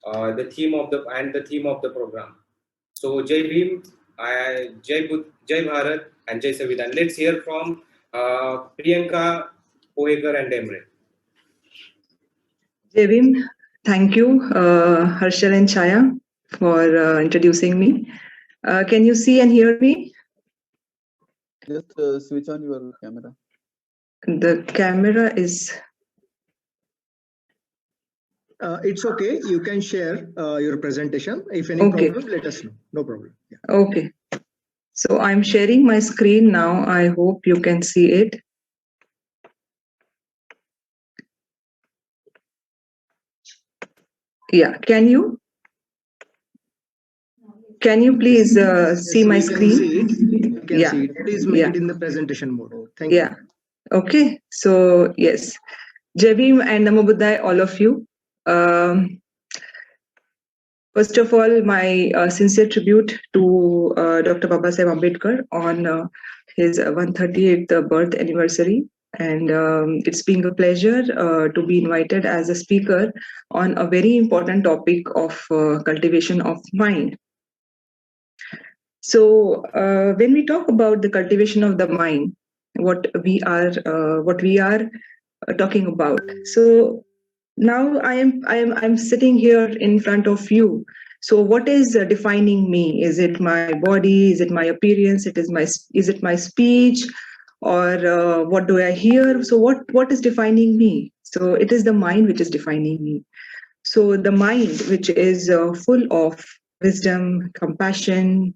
the theme of the program. So Jai Bhim, Jai Bharat, and Jai Savidhan. Let's hear from Priyanka, Poekar, and Emre. Jai Bhim, thank you, Harshal and Chaya, for introducing me. Can you see and hear me? Just switch on your camera. The camera is... It's okay. You can share your presentation. If any problem, let us know. No problem. Yeah. Okay. So I'm sharing my screen now. I hope you can see it. Yeah. Can you please see my screen? You can see it. Please make it in the presentation mode. Thank you. Okay. So yes. Jai Bhim and Namo Buddhaya, all of you. First of all, my sincere tribute to Dr. Babasaheb Ambedkar on his 138th birth anniversary. And it's been a pleasure to be invited as a speaker on a very important topic of cultivation of mind. So when we talk about the cultivation of the mind, what we are talking about. So now I'm sitting here in front of you. So what is defining me? Is it my body? Is it my appearance? Is it my speech? Or what do I hear? So what is defining me? So it is the mind which is defining me. So the mind, which is full of wisdom, compassion,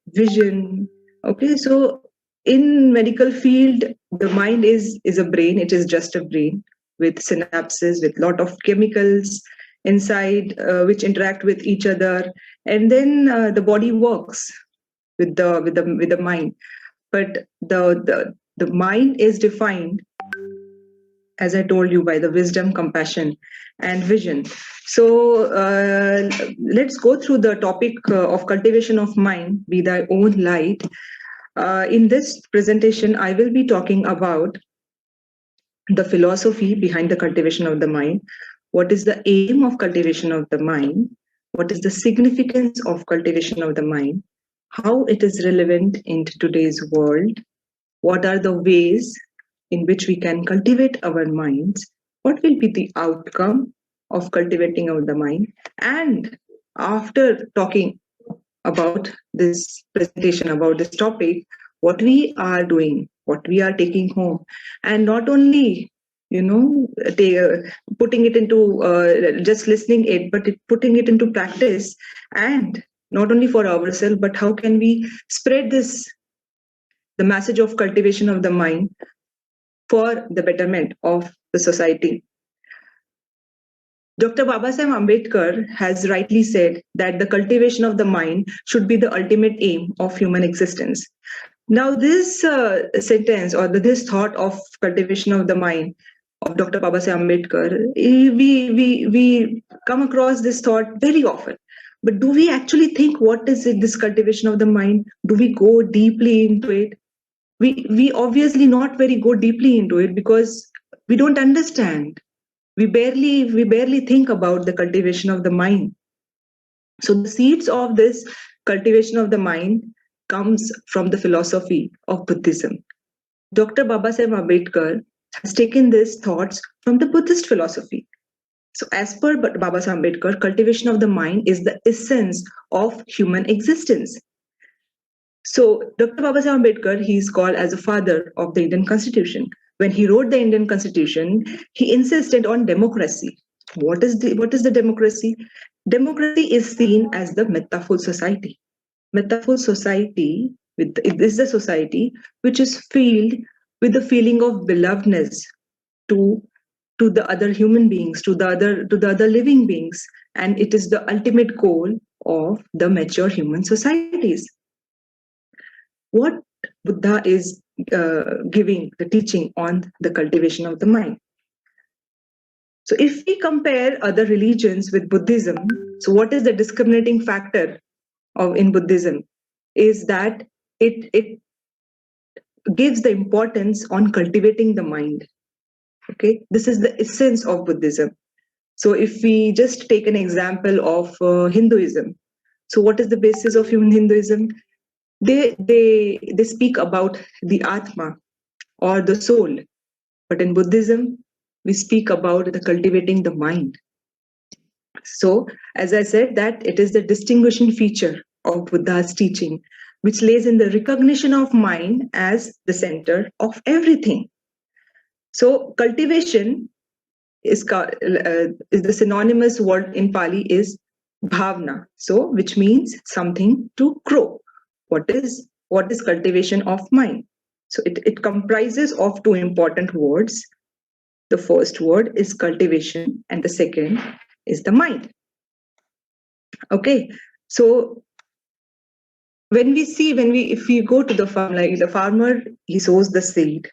vision. Okay, so in medical field, the mind is a brain. It is just a brain with synapses, with lot of chemicals inside which interact with each other, and then the body works with the mind. But the mind is defined, as I told you, by the wisdom, compassion, and vision. So let's go through the topic of cultivation of mind, be thy own light. In this presentation, I will be talking about the philosophy behind the cultivation of the mind. What is the aim of cultivation of the mind? What is the significance of cultivation of the mind? How it is relevant in today's world? What are the ways in which we can cultivate our minds? What will be the outcome of cultivating of the mind? And after talking about this presentation, about this topic, what we are doing, what we are taking home, and not only putting it into just listening it, but putting it into practice, and not only for ourselves, but how can we spread the message of cultivation of the mind for the betterment of the society. Dr. Babasaheb Ambedkar has rightly said that the cultivation of the mind should be the ultimate aim of human existence. Now, this sentence or this thought of cultivation of the mind of Dr. Babasaheb Ambedkar, we come across this thought very often. But do we actually think what is it, this cultivation of the mind? Do we go deeply into it? We obviously not very go deeply into it because we don't understand. We barely think about the cultivation of the mind. So the seeds of this cultivation of the mind comes from the philosophy of Buddhism. Dr. Babasaheb Ambedkar has taken these thoughts from the Buddhist philosophy. So as per Babasaheb Ambedkar, cultivation of the mind is the essence of human existence. So Dr. Babasaheb Ambedkar, he is called as a father of the Indian Constitution. When he wrote the Indian Constitution, he insisted on democracy. What is the democracy? Democracy is seen as the metaphor society. Metaphor society is the society which is filled with the feeling of belovedness to the other human beings, to the other living beings, and it is the ultimate goal of the mature human societies. What Buddha is giving the teaching on the cultivation of the mind. So if we compare other religions with Buddhism, so what is the discriminating factor in Buddhism is that it gives the importance on cultivating the mind. Okay, this is the essence of Buddhism. So if we just take an example of Hinduism, so what is the basis of Hinduism? They speak about the Atma or the soul, but in Buddhism, we speak about the cultivating the mind. So, as I said, that it is the distinguishing feature of Buddha's teaching, which lays in the recognition of mind as the center of everything. So, cultivation is the synonymous word in Pali is bhavna. So, which means something to grow. What is cultivation of mind? So, it comprises of two important words. The first word is cultivation, and the second is the mind. Okay, so if we go to the farm, like the farmer, he sows the seed.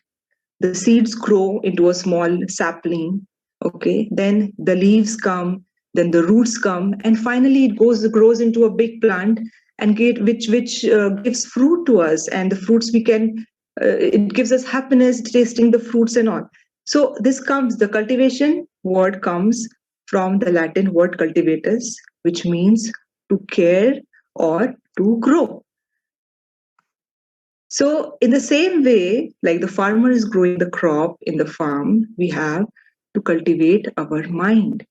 The seeds grow into a small sapling. Okay, then the leaves come, then the roots come, and finally it grows into a big plant, and which gives fruit to us, and the fruits we can. It gives us happiness tasting the fruits and all. So the cultivation word comes from the Latin word cultivatus, which means to care or to grow. So in the same way, like the farmer is growing the crop in the farm, we have to cultivate our mind.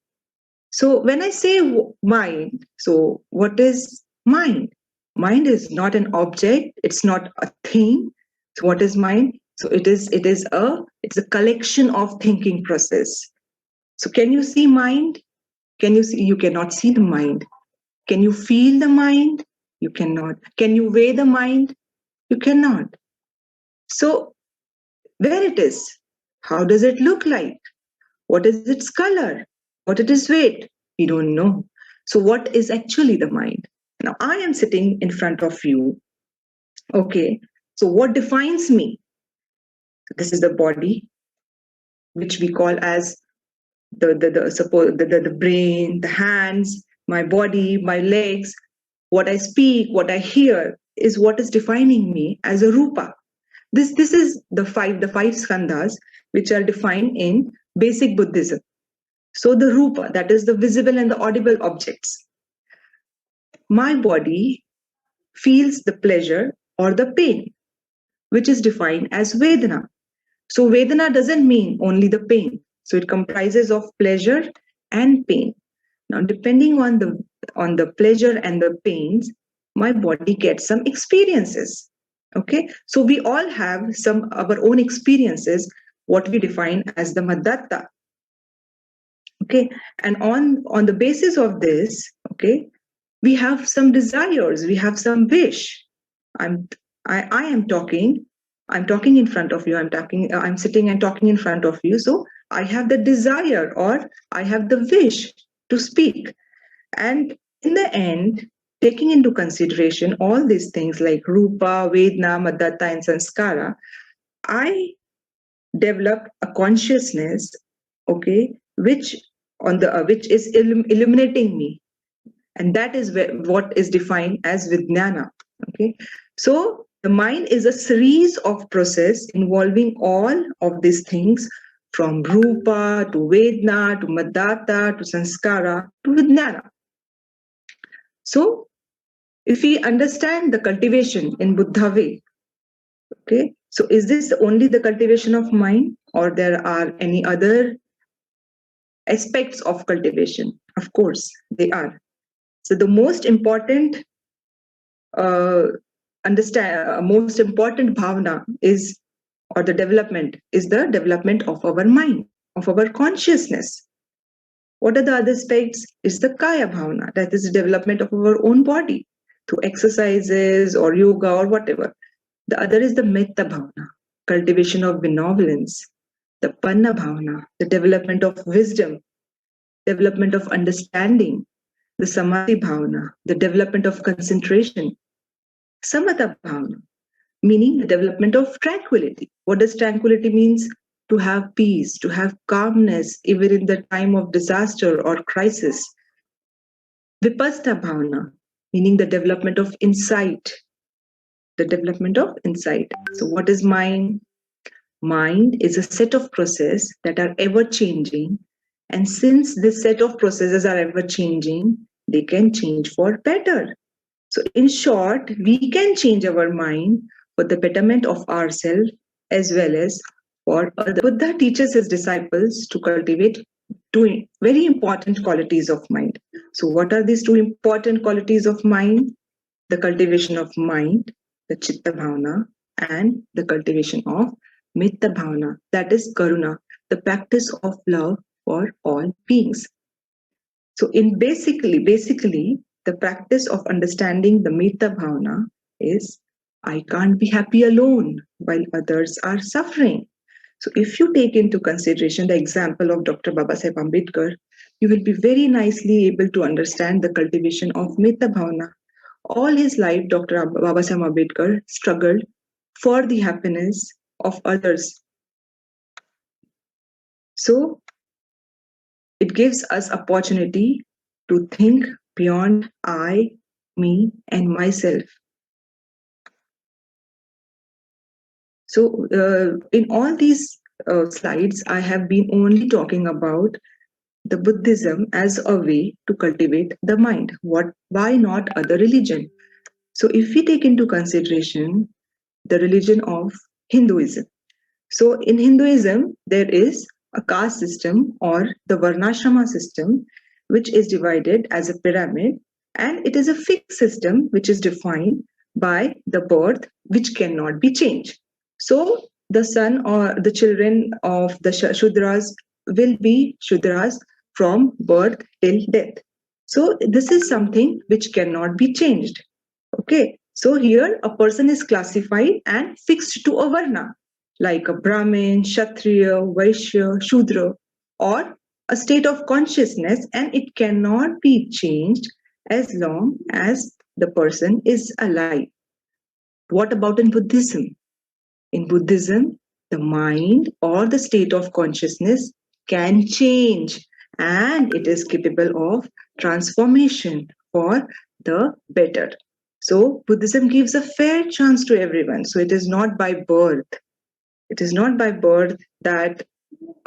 So when I say mind, so what is mind? Mind is not an object, it's not a thing. So what is mind? So it's a collection of thinking process. So can you see mind? You cannot see the mind. Can you feel the mind? You cannot. Can you weigh the mind? You cannot. So where it is? How does it look like? What is its color? What is its weight? We don't know. So what is actually the mind? Now I am sitting in front of you. Okay. So what defines me? This is the body, which we call as the brain, the hands, my body, my legs. What I speak, what I hear is what is defining me as a rupa. This is the five skandhas which are defined in basic Buddhism. So the rupa, that is the visible and the audible objects. My body feels the pleasure or the pain, which is defined as Vedana. So Vedana doesn't mean only the pain. So it comprises of pleasure and pain. Now, depending on the pleasure and the pains, my body gets some experiences. Okay, so we all have our own experiences, what we define as the Maddatta. Okay, and on the basis of this, okay, we have some desires, we have some wish. I am talking in front of you. I'm sitting and talking in front of you. So I have the desire or I have the wish to speak. And in the end, taking into consideration all these things like Rupa, Vedana, Maddatta, and Sanskara, I developed a consciousness, okay, which is illuminating me. And that is what is defined as Vijnana. Okay, so the mind is a series of process involving all of these things, from Rupa to Vedana to Maddatta to Sanskara to Vijnana. So if we understand the cultivation in Buddha way, okay, so is this only the cultivation of mind, or there are any other aspects of cultivation? Of course, they are. So the most important bhavana is, or the development is the development of our mind, of our consciousness. What are the other aspects? Is the kaya bhavana, that is the development of our own body through exercises or yoga or whatever. The other is the metta bhavana, cultivation of benevolence. The panna bhavana, the development of wisdom, development of understanding. The samadhi bhavana, the development of concentration. Samatha bhavana, meaning the development of tranquility. What does tranquility means? To have peace, to have calmness, even in the time of disaster or crisis. Vipassana bhavana, meaning the development of insight. The development of insight. So what is mind? Mind is a set of processes that are ever changing And since this set of processes are ever changing, they can change for better. So in short, we can change our mind for the betterment of ourselves as well as for other. Buddha teaches his disciples to cultivate two very important qualities of mind. So what are these two important qualities of mind? The cultivation of mind, the chitta bhavana, and the cultivation of mitta bhavana, that is karuna, the practice of love for all beings. So in basically, the practice of understanding the mitta bhavana is I can't be happy alone while others are suffering. So if you take into consideration the example of Dr. Babasaheb Ambedkar, you will be very nicely able to understand the cultivation of mitta bhavana. All his life, Dr. Babasaheb Ambedkar struggled for the happiness of others. So it gives us opportunity to think beyond I, me, and myself. So in all these slides, I have been only talking about the Buddhism as a way to cultivate the mind. Why not other religion? So if we take into consideration the religion of Hinduism. So in Hinduism, there is a caste system or the Varnashrama system, which is divided as a pyramid, and it is a fixed system which is defined by the birth, which cannot be changed. So the son or the children of the Shudras will be Shudras from birth till death. So this is something which cannot be changed. Okay, so here a person is classified and fixed to a Varna, like a Brahmin, Kshatriya, Vaishya, Shudra, or a state of consciousness, and it cannot be changed as long as the person is alive. What about in Buddhism? In Buddhism, the mind or the state of consciousness can change and it is capable of transformation for the better. So Buddhism gives a fair chance to everyone. So it is not by birth. It is not by birth that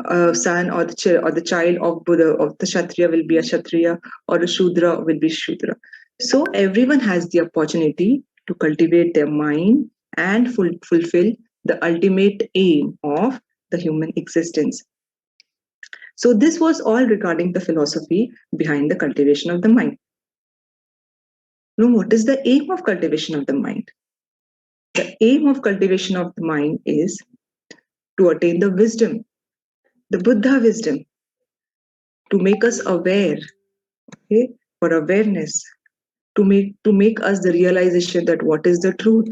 a son or the child of Buddha of the Kshatriya will be a Kshatriya or a Shudra will be Shudra. So everyone has the opportunity to cultivate their mind and fulfill the ultimate aim of the human existence. So this was all regarding the philosophy behind the cultivation of the mind. Now, what is the aim of cultivation of the mind? The aim of cultivation of the mind is to attain the wisdom, the Buddha wisdom, to make us aware, okay, for awareness, to make us the realization that what is the truth,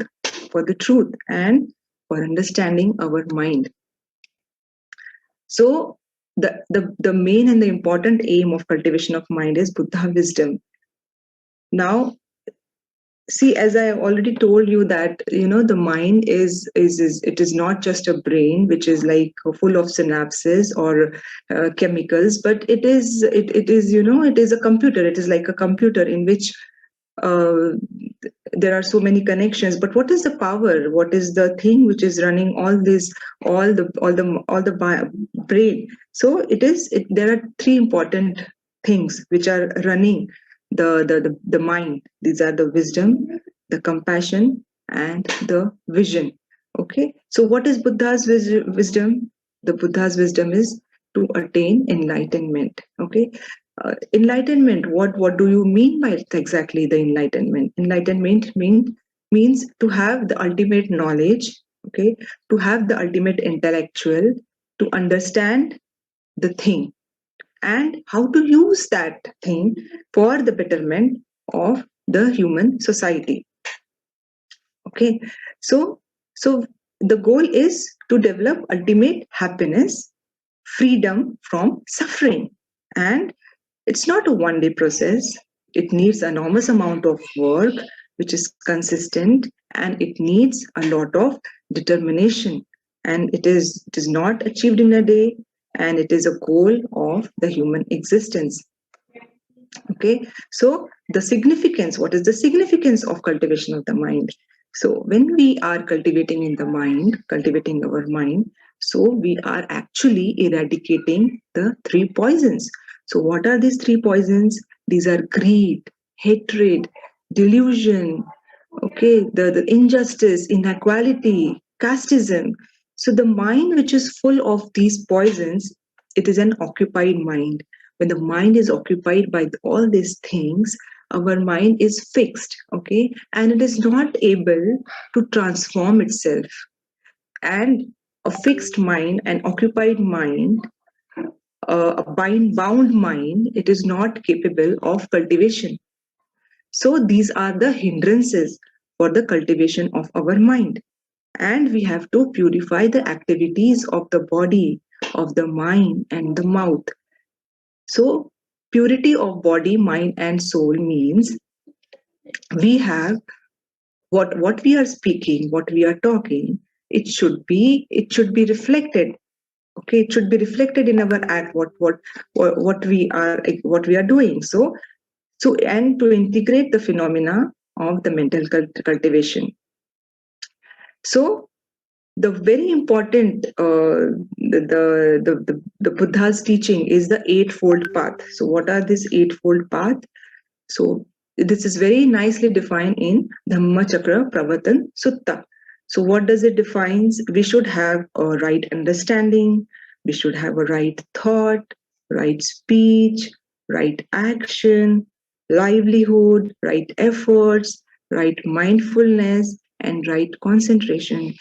for the truth, and for understanding our mind. So the main and the important aim of cultivation of mind is Buddha wisdom. Now, see, as I have already told you that the mind is it is not just a brain which is like full of synapses or chemicals, but it is it is a computer. It is like a computer in which there are so many connections. But what is the power? What is the thing which is running all the brain? So there are three important things which are running the mind. These are the wisdom, the compassion, and the vision. Okay, so what is Buddha's wisdom? The Buddha's wisdom is to attain enlightenment. Okay, enlightenment, what do you mean by exactly the enlightenment? Enlightenment means to have the ultimate knowledge, okay, to have the ultimate intellectual, to understand the thing and how to use that thing for the betterment of the human society. Okay, so the goal is to develop ultimate happiness, freedom from suffering, and it's not a one-day process. It needs an enormous amount of work, which is consistent, and it needs a lot of determination. And it is not achieved in a day, and it is a goal of the human existence. Okay, so the significance, what is the significance of cultivation of the mind? So when we are cultivating our mind, So we are actually eradicating the 3 poisons. So what are these 3 poisons? These are greed, hatred, delusion, okay, the injustice, inequality, casteism. So the mind which is full of these poisons, it is an occupied mind. When the mind is occupied by all these things, our mind is fixed, okay, and it is not able to transform itself. And a fixed mind, an occupied mind, a bound mind, it is not capable of cultivation. So these are the hindrances for the cultivation of our mind. And we have to purify the activities of the body, of the mind, and the mouth. So, purity of body, mind, and soul means we have what we are speaking, what we are talking. It should be reflected. Okay, it should be reflected in our act. What we are doing. So and to integrate the phenomena of the mental cultivation. So the very important the Buddha's teaching is the eightfold path. So what are these eightfold path? So this is very nicely defined in Dhammacakra Pravartan Sutta. So what does it define? We should have a right understanding, we should have a right thought, right speech, right action, livelihood, right efforts, right mindfulness, and right concentration.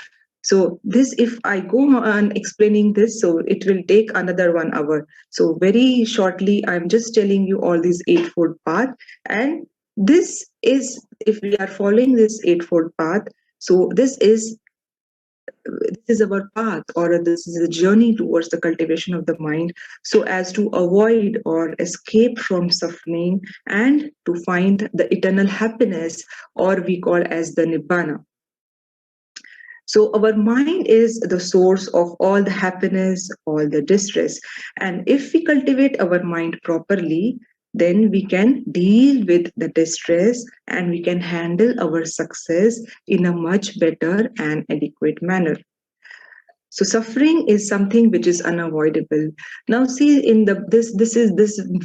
So this, if I go on explaining this, so it will take another 1 hour. So very shortly, I'm just telling you all these eightfold path. And this is, if we are following this eightfold path, so this is our path, or this is a journey towards the cultivation of the mind, so as to avoid or escape from suffering and to find the eternal happiness, or we call as the nibbana. So our mind is the source of all the happiness, all the distress. And if we cultivate our mind properly, then we can deal with the distress and we can handle our success in a much better and adequate manner. So suffering is something which is unavoidable. Now see, in this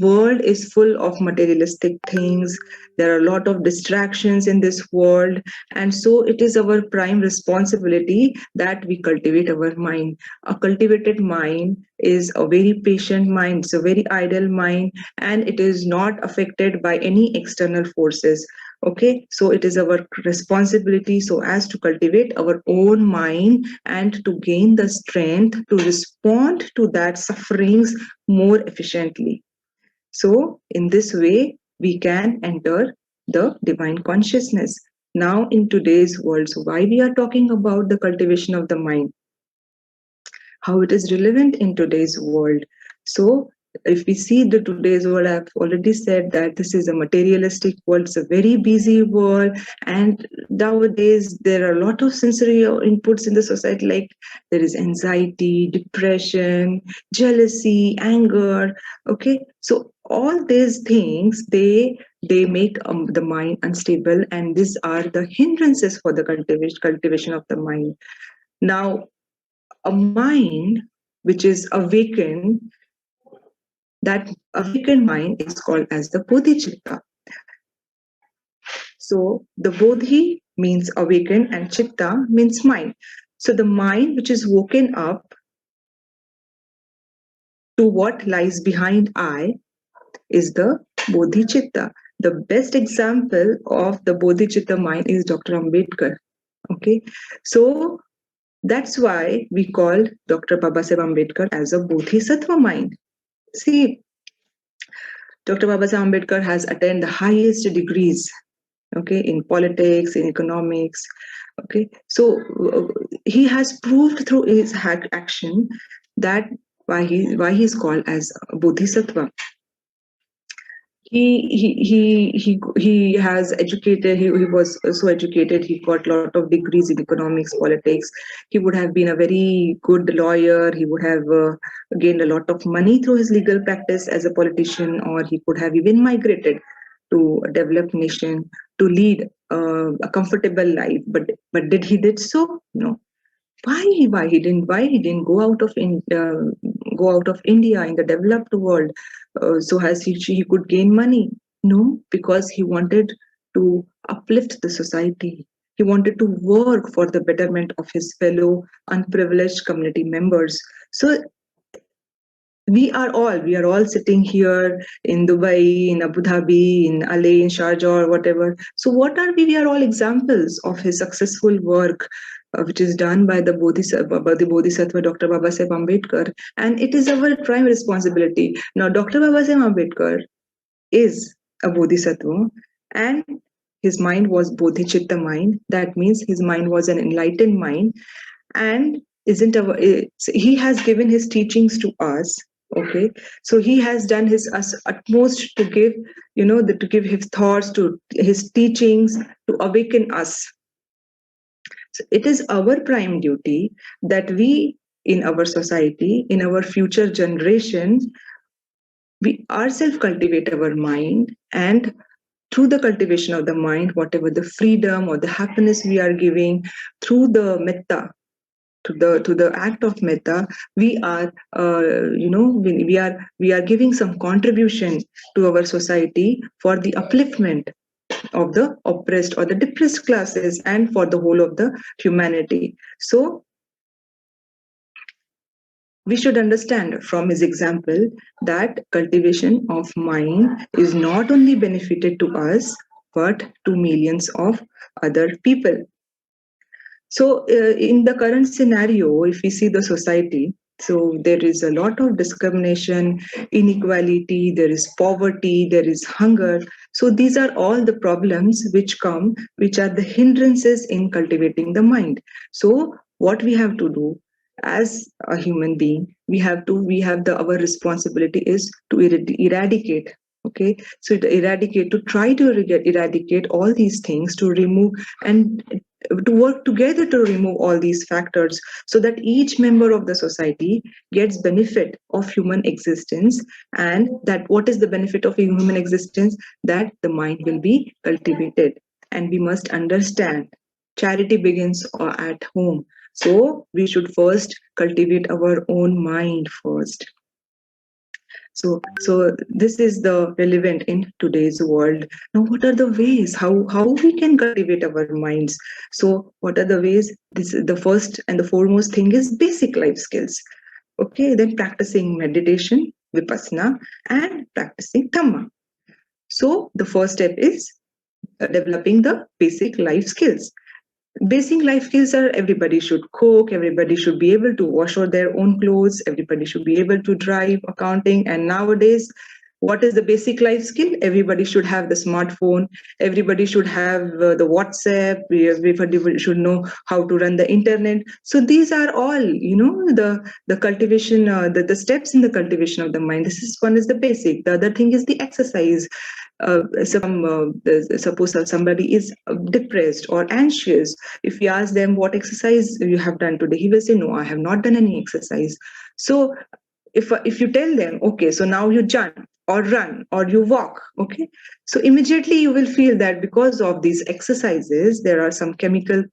world is full of materialistic things. There are a lot of distractions in this world, and so it is our prime responsibility that we cultivate our mind. A cultivated mind is a very patient mind, it's a very idle mind, and it is not affected by any external forces. Okay, so it is our responsibility so as to cultivate our own mind and to gain the strength to respond to that sufferings more efficiently. So in this way, we can enter the divine consciousness. Now in today's world, so why we are talking about the cultivation of the mind, how it is relevant in today's world. So if we see the today's world, I've already said that this is a materialistic world, it's a very busy world, and nowadays there are a lot of sensory inputs in the society, like there is anxiety, depression, jealousy, anger. Okay, so all these things, they make the mind unstable, and these are the hindrances for the cultivation of the mind. Now a mind which is awakened, that awakened mind is called as the bodhicitta. So the bodhi means awakened and chitta means mind. So the mind which is woken up to what lies behind I is the bodhicitta. The best example of the bodhicitta mind is Dr. Ambedkar. Okay, so that's why we call Dr. Babasaheb Ambedkar as a bodhisattva mind. See, Dr. Babasaheb Ambedkar has attained the highest degrees, okay, in politics, in economics, okay. So he has proved through his action that why he's called as bodhisattva. He has educated. He was so educated. He got a lot of degrees in economics, politics. He would have been a very good lawyer. He would have gained a lot of money through his legal practice as a politician, or he could have even migrated to a developed nation to lead a comfortable life. But did he did so? No. Why he didn't go out of India in the developed world, so as he could gain money? No, because he wanted to uplift the society. He wanted to work for the betterment of his fellow unprivileged community members. So we are all sitting here in Dubai, in Abu Dhabi, in LA, in Sharjah, or whatever. So what are we? We are all examples of his successful work, which is done by the Bodhisattva Dr. Babasaheb Ambedkar, and it is our prime responsibility. Now, Dr. Babasaheb Ambedkar is a Bodhisattva, and his mind was Bodhichitta mind. That means his mind was an enlightened mind, and he has given his teachings to us. Okay, so he has done his utmost to give, to give his thoughts, to his teachings, to awaken us. So it is our prime duty that we, in our society, in our future generations, we ourselves cultivate our mind, and through the cultivation of the mind, whatever the freedom or the happiness we are giving through the metta, to the act of metta, we are we are giving some contribution to our society for the upliftment of the oppressed or the depressed classes and for the whole of the humanity. So we should understand from his example that cultivation of mind is not only benefited to us but to millions of other people. So in the current scenario, if we see the society, so there is a lot of discrimination, inequality, there is poverty, there is hunger. So these are all the problems which are the hindrances in cultivating the mind. So what we have to do as a human being, our responsibility is to eradicate. Okay, so to try to eradicate all these things, to remove and to work together to remove all these factors, so that each member of the society gets benefit of human existence. And that what is the benefit of human existence? That the mind will be cultivated. And we must understand charity begins at home. So we should first cultivate our own mind first. So this is the relevant in today's world. Now, what are the ways how we can cultivate our minds? So what are the ways? This is the first and the foremost thing is basic life skills. Okay, then practicing meditation, vipassana, and practicing dhamma. So the first step is developing the basic life skills. Basic life skills are everybody should cook, everybody should be able to wash all their own clothes, everybody should be able to drive, accounting. And nowadays, what is the basic life skill? Everybody should have the smartphone, everybody should have the WhatsApp, everybody should know how to run the internet. So these are all, the cultivation, the steps in the cultivation of the mind. This is one is the basic. The other thing is the exercise. Suppose somebody is depressed or anxious, if we ask them what exercise you have done today, he will say, no, I have not done any exercise. So if you tell them, okay, so now you jump or run or you walk, okay, so immediately you will feel that because of these exercises there are some chemical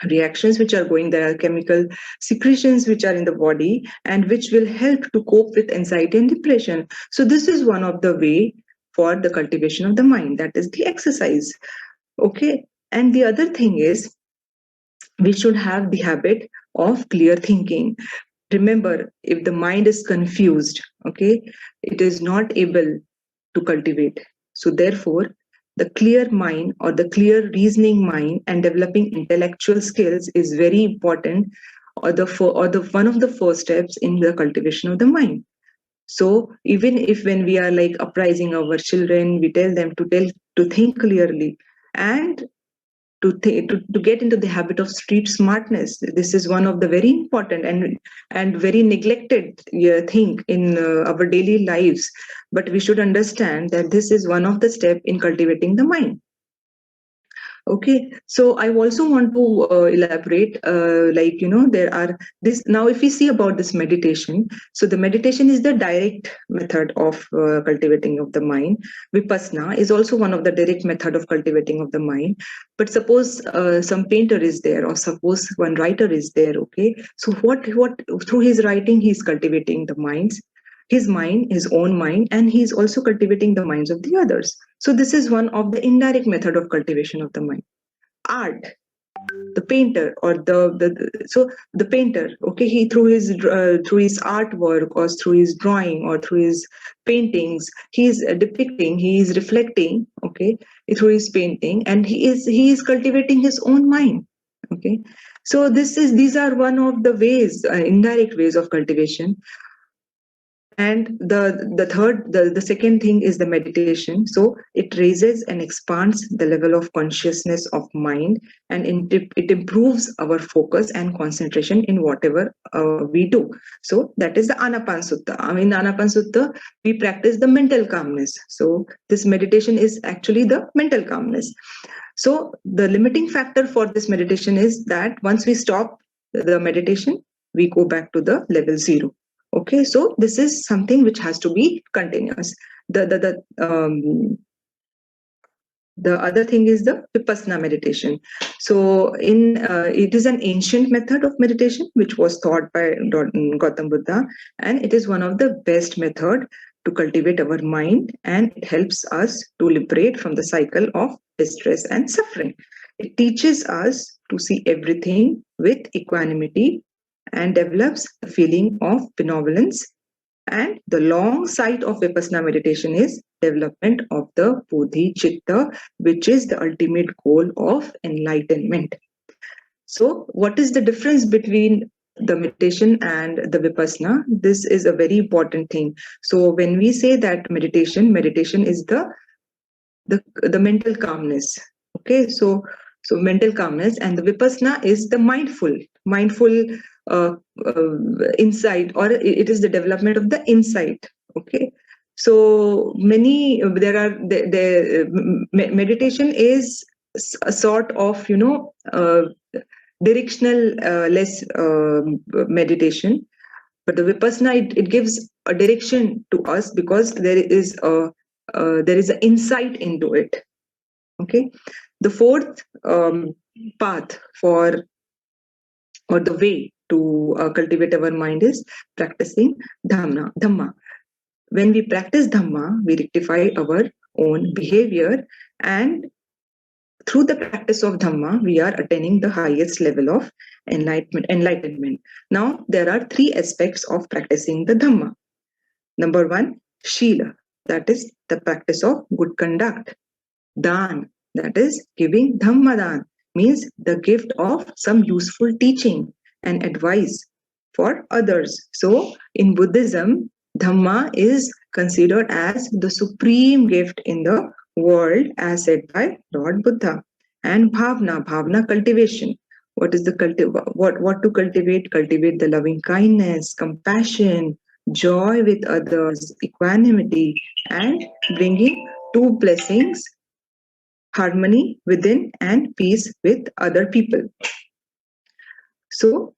reactions which are going, there are chemical secretions which are in the body and which will help to cope with anxiety and depression. So this is one of the way for the cultivation of the mind, that is the exercise. Okay, and the other thing is we should have the habit of clear thinking. Remember, if the mind is confused, okay, it is not able to cultivate. So therefore, the clear mind or the clear reasoning mind and developing intellectual skills is very important, or the one of the first steps in the cultivation of the mind. So even if when we are like uprising our children, we tell them to think clearly and to get into the habit of street smartness. This is one of the very important and very neglected thing in our daily lives. But we should understand that this is one of the steps in cultivating the mind. Okay, so I also want to elaborate, like, there are this. Now, if we see about this meditation, so the meditation is the direct method of cultivating of the mind. Vipassana is also one of the direct method of cultivating of the mind. But suppose some painter is there, or suppose one writer is there. Okay, so what through his writing he is cultivating the minds, his mind, his own mind, and he is also cultivating the minds of the others. So this is one of the indirect method of cultivation of the mind. Art, the painter, or the painter, okay, he through his artwork, or through his drawing, or through his paintings, he is depicting, he is reflecting, okay, through his painting, and he is cultivating his own mind. Okay, so these are one of the ways, indirect ways of cultivation. And the second thing is the meditation. So it raises and expands the level of consciousness of mind, and it improves our focus and concentration in whatever we do. So that is the Anapan Sutta. I mean, Anapan Sutta, we practice the mental calmness. So this meditation is actually the mental calmness. So the limiting factor for this meditation is that once we stop the meditation, we go back to the level 0. Okay, so this is something which has to be continuous. The other thing is the Vipassana meditation. So it is an ancient method of meditation which was taught by Gautam Buddha, and it is one of the best method to cultivate our mind, and it helps us to liberate from the cycle of distress and suffering. It teaches us to see everything with equanimity and develops a feeling of benevolence. And the long sight of Vipassana meditation is development of the Bodhi Chitta, which is the ultimate goal of enlightenment. So what is the difference between the meditation and the Vipassana? This is a very important thing. So when we say that meditation is the mental calmness. Okay, so mental calmness, and the Vipassana is the mindful insight, or it is the development of the insight. Okay, so meditation is a sort of directional less meditation, but the Vipassana, it gives a direction to us, because there is an insight into it. Okay, the fourth path or the way to cultivate our mind is practicing Dhamma. When we practice Dhamma, we rectify our own behavior, and through the practice of Dhamma, we are attaining the highest level of enlightenment. Now, there are 3 aspects of practicing the Dhamma. Number 1, Shila, that is the practice of good conduct. Dan, that is giving Dhammadan, means the gift of some useful teaching and advice for others. So in Buddhism, Dhamma is considered as the supreme gift in the world, as said by Lord Buddha. And bhavna cultivation. What is the what to cultivate? Cultivate the loving kindness, compassion, joy with others, equanimity, and bringing 2 blessings: harmony within and peace with other people. So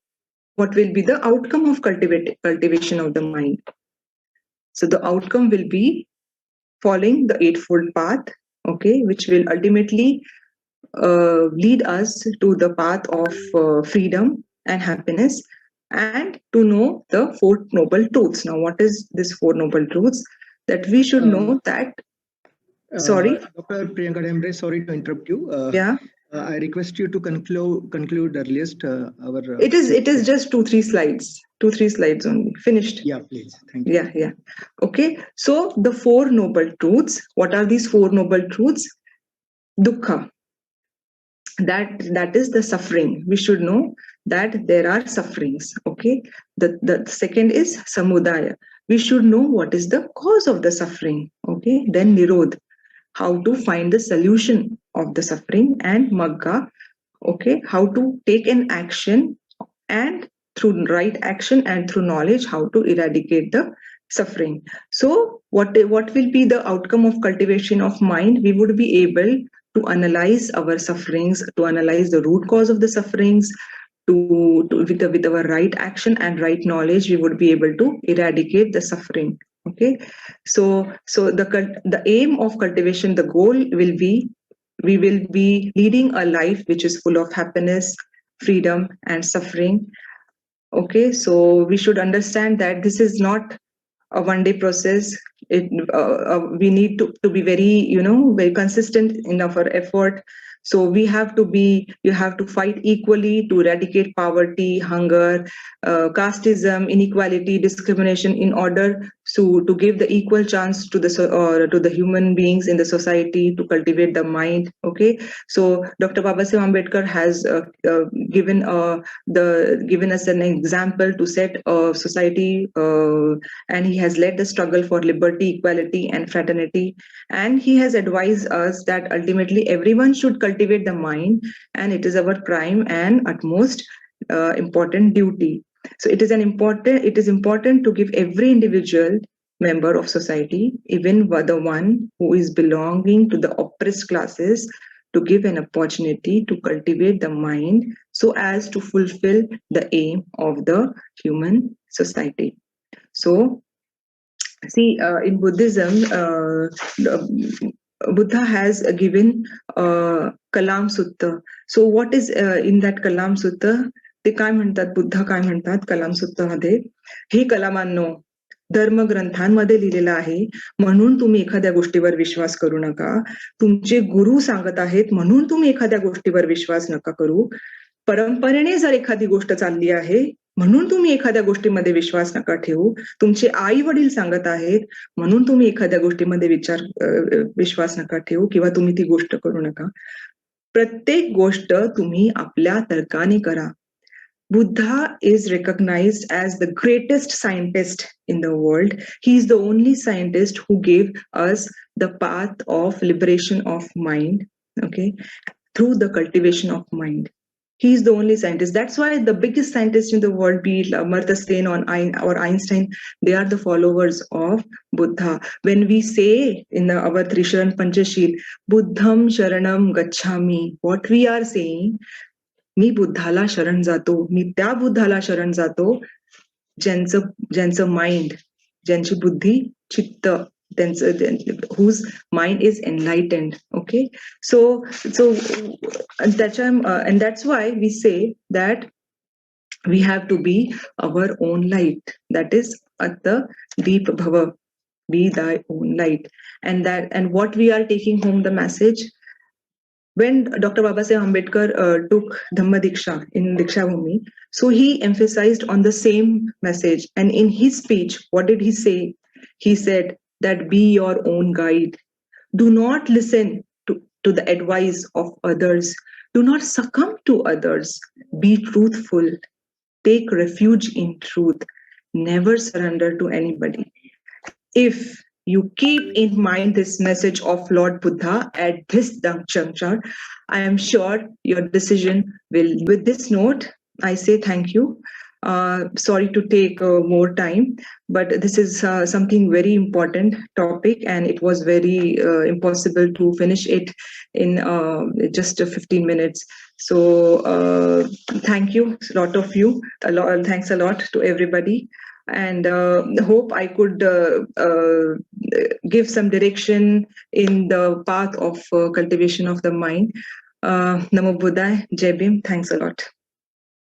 what will be the outcome of cultivation of the mind? So the outcome will be following the Eightfold Path, okay, which will ultimately lead us to the path of freedom and happiness, and to know the 4 noble truths. Now, what is this 4 noble truths? That we should know that. Sorry, Dr. Priyanka Dhemre, sorry to interrupt you. Yeah. I request you to conclude earliest our. It is just 2-3 slides. 2-3 slides only. Finished. Yeah, please. Thank you. Yeah. Okay. So the 4 noble truths. What are these 4 noble truths? Dukkha. That is the suffering. We should know that there are sufferings. Okay. The second is samudaya. We should know what is the cause of the suffering. Okay. Then nirodh, how to find the solution of the suffering, and magga, okay, how to take an action, and through right action and through knowledge, how to eradicate the suffering. So what will be the outcome of cultivation of mind? We would be able to analyze our sufferings, to analyze the root cause of the sufferings, with our right action and right knowledge, we would be able to eradicate the suffering. Okay, so the aim of cultivation, the goal will be, we will be leading a life which is full of happiness, freedom, and suffering. Okay, so we should understand that this is not a one-day process. We need to be very, very consistent in our effort. So you have to fight equally to eradicate poverty, hunger, casteism, inequality, discrimination, in order to give the equal chance to the human beings in the society, to cultivate the mind. Okay, so Dr. Babasaheb Ambedkar has given us an example to set a society, and he has led the struggle for liberty, equality, and fraternity. And he has advised us that ultimately everyone should cultivate the mind, and it is our prime and utmost important duty. So it is important to give every individual member of society, even the one who is belonging to the oppressed classes, to give an opportunity to cultivate the mind so as to fulfill the aim of the human society. So, see, in Buddhism, Buddha has given Kalam Sutta. So what is in that Kalam Sutta? ते काय म्हणतात, बुद्ध काय म्हणतात कलाम सुत्तामध्ये, हे कलामांनो, धर्मग्रंथांमध्ये लिहिलेलं आहे म्हणून तुम्ही एखाद्या गोष्टीवर विश्वास करू नका. तुमचे गुरु सांगत आहेत म्हणून तुम्ही एखाद्या गोष्टीवर विश्वास नका करू. परंपरेने जर एखादी गोष्ट चालली आहे म्हणून तुम्ही एखाद्या गोष्टीमध्ये विश्वास नका ठेवू. तुमचे आई वडील सांगत आहेत म्हणून तुम्ही एखाद्या गोष्टीमध्ये विश्वास नका ठेवू किंवा तुम्ही ती गोष्ट करू नका. प्रत्येक गोष्ट तुम्ही आपल्या तर्काने करा. Buddha is recognized as the greatest scientist in the world. He is the only scientist who gave us the path of liberation of mind, okay, through the cultivation of mind. He is the only scientist. That's why the biggest scientists in the world, be it Amartya Sen or Einstein, they are the followers of Buddha. When we say in our Trisharan Panchashil, Buddham Sharanam Gacchami, what we are saying, मी बुद्धाला शरण जातो, मी त्या बुद्धाला शरण जातो ज्यांचं mind, ज्यांची बुद्धी, चित्त, whose mind is enlightened. Okay, so and that's why we say that we have to be our own light. That is at the deep bhava, be thy own light. And what we are taking home the message, when Dr. Babasaheb Ambedkar took Dhamma Diksha in Diksha Bhumi, so he emphasized on the same message. And in his speech, what did he say? He said that be your own guide. Do not listen to the advice of others. Do not succumb to others. Be truthful. Take refuge in truth. Never surrender to anybody. If you keep in mind this message of Lord Buddha at this juncture, I am sure your decision will. With this note, I say thank you. Sorry to take more time, but this is something very important topic, and it was very impossible to finish it in just 15 minutes. So thank you, a lot of you. Thanks a lot to everybody. And hope I could give some direction in the path of cultivation of the mind. Namo Buddhaya, Jai Bhim. Thanks a lot.